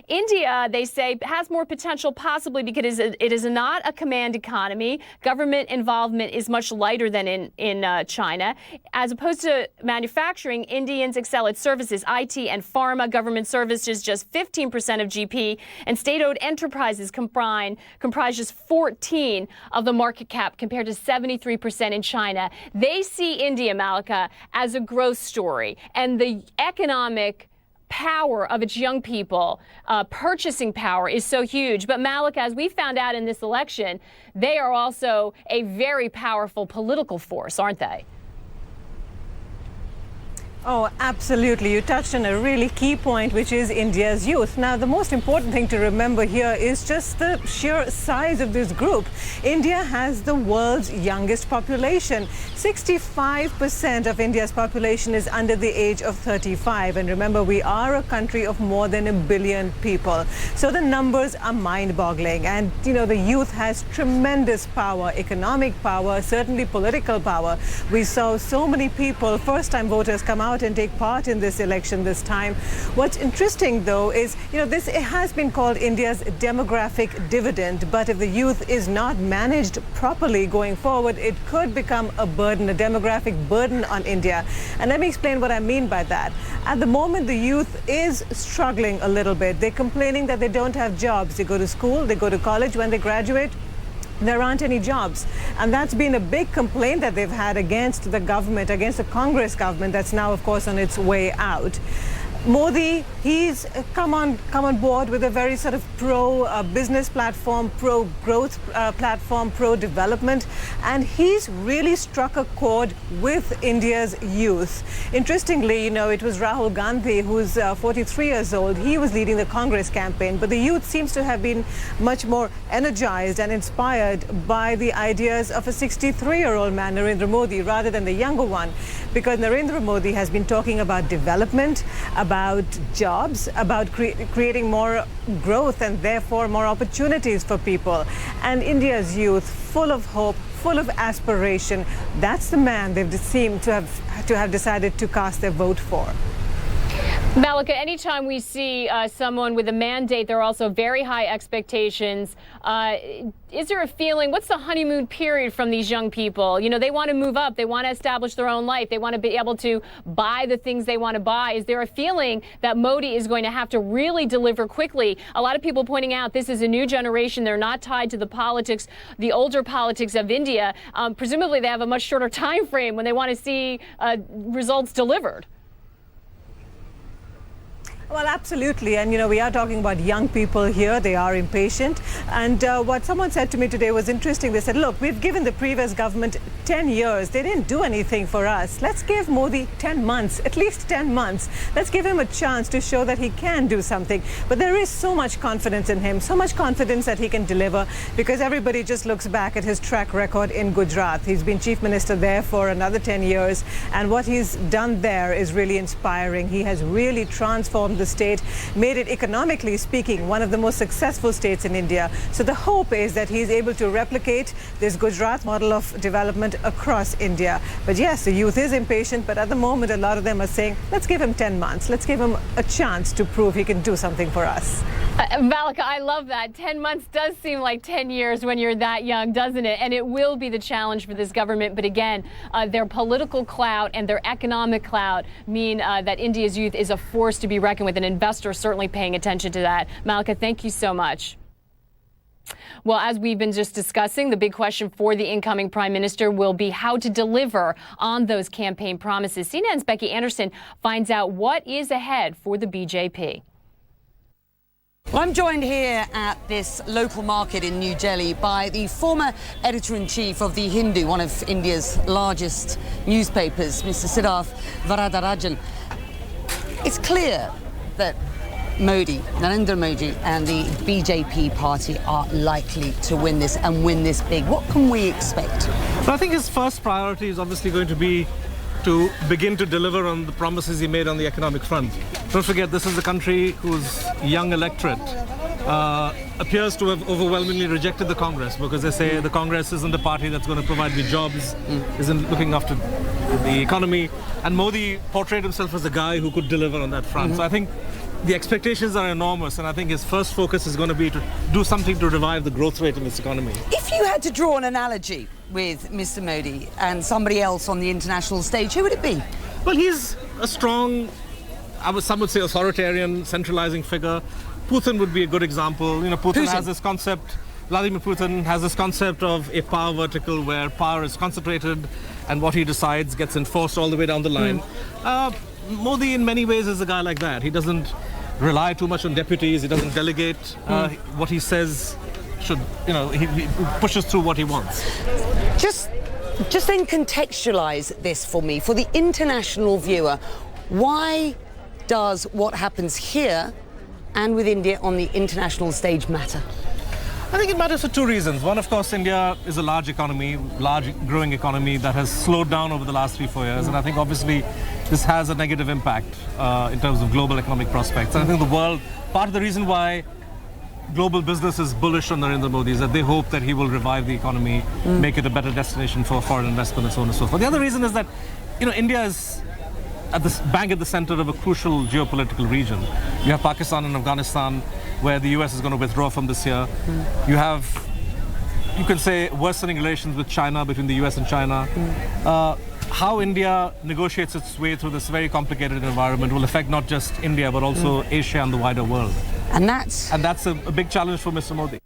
India, they say, has more potential possibly because it is not a command economy. Government involvement is much lighter than in China. As opposed to manufacturing, Indians excel at services, IT and pharma. Government services just 15% of GP, and state-owned enterprises comprise just 14 of the market cap compared to 73% in China. They see India, Malika, as a growth story, and the economic power of its young people, purchasing power, is so huge. But Malika, as we found out in this election, they are also a very powerful political force, aren't they? Oh, absolutely. You touched on a really key point, which is India's youth. Now, the most important thing to remember here is just the sheer size of this group. India has the world's youngest population. 65% of India's population is under the age of 35. And remember, we are a country of more than 1 billion people. So the numbers are mind-boggling. And, you know, the youth has tremendous power, economic power, certainly political power. We saw so many people, first-time voters, come out and take part in this election this time. What's interesting, though, is, you know, it has been called India's demographic dividend, but if the youth is not managed properly going forward, it could become a burden, a demographic burden on India. And let me explain what I mean by that. At the moment, the youth is struggling a little bit. They're complaining that they don't have jobs. They go to school, they go to college. When they graduate, there aren't any jobs. And that's been a big complaint that they've had against the government, against the Congress government that's now, of course, on its way out. Modi, he's come on board with a very sort of pro-business platform, pro-growth platform, pro-development, and he's really struck a chord with India's youth. Interestingly, you know, it was Rahul Gandhi, who's 43 years old. He was leading the Congress campaign, but the youth seems to have been much more energized and inspired by the ideas of a 63-year-old man, Narendra Modi, rather than the younger one, because Narendra Modi has been talking about development, about jobs, about creating more growth and therefore more opportunities for people. And India's youth, full of hope, full of aspiration, that's the man they've seemed to have decided to cast their vote for. Malika, anytime we see someone with a mandate, there are also very high expectations. Is there a feeling, what's the honeymoon period from these young people? You know, they want to move up. They want to establish their own life. They want to be able to buy the things they want to buy. Is there a feeling that Modi is going to have to really deliver quickly? A lot of people pointing out this is a new generation. They're not tied to the politics, the older politics of India. Presumably they have a much shorter time frame when they want to see results delivered. Well, absolutely. And, you know, we are talking about young people here. They are impatient. And what someone said to me today was interesting. They said, look, we've given the previous government 10 years. They didn't do anything for us. Let's give Modi 10 months, at least 10 months. Let's give him a chance to show that he can do something. But there is so much confidence in him, so much confidence that he can deliver, because everybody just looks back at his track record in Gujarat. He's been chief minister there for another 10 years. And what he's done there is really inspiring. He has really transformed the state, made it economically speaking one of the most successful states in India. So the hope is that he's able to replicate this Gujarat model of development across India. But yes, the youth is impatient, but at the moment a lot of them are saying, let's give him 10 months. Let's give him a chance to prove he can do something for us. Malika, I love that. 10 months does seem like 10 years when you're that young, doesn't it? And it will be the challenge for this government. But again, their political clout and their economic clout mean that India's youth is a force to be reckoned with, and investors certainly paying attention to that. Malika, thank you so much. Well, as we've been just discussing, the big question for the incoming prime minister will be how to deliver on those campaign promises. CNN's Becky Anderson finds out what is ahead for the BJP. Well, I'm joined here at this local market in New Delhi by the former editor-in-chief of The Hindu, one of India's largest newspapers, Mr. Siddharth Varadarajan. It's clear that Modi, Narendra Modi, and the BJP party are likely to win this and win this big. What can we expect? Well, I think his first priority is obviously going to be to begin to deliver on the promises he made on the economic front. Don't forget, this is a country whose young electorate appears to have overwhelmingly rejected the Congress, because they say the Congress isn't a party that's going to provide me jobs, isn't looking after the economy. And Modi portrayed himself as a guy who could deliver on that front. So I think the expectations are enormous, and I think his first focus is going to be to do something to revive the growth rate in this economy. If you had to draw an analogy with Mr. Modi and somebody else on the international stage, who would it be? Well, he's a strong, some would say authoritarian, centralizing figure. Putin would be a good example. You know, Putin has this concept, Vladimir Putin has this concept of a power vertical where power is concentrated and what he decides gets enforced all the way down the line. Modi in many ways is a guy like that. He doesn't rely too much on deputies, he doesn't delegate. What he says should, you know, he pushes through what he wants. Just then contextualize this for me, for the international viewer. Why does what happens here and with India on the international stage matter? I think it matters for two reasons. One, of course, India is a large economy, large growing economy that has slowed down over the last 3-4 years. And I think obviously this has a negative impact in terms of global economic prospects. And I think the world, part of the reason why global business is bullish on Narendra Modi is that they hope that he will revive the economy, make it a better destination for foreign investment and so on and so forth. The other reason is that, you know, India is bang at the center of a crucial geopolitical region. You have Pakistan and Afghanistan, where the US is going to withdraw from this year. You have, you can say, worsening relations with China, between the US and China. How India negotiates its way through this very complicated environment will affect not just India, but also Asia and the wider world. And that's a big challenge for Mr. Modi.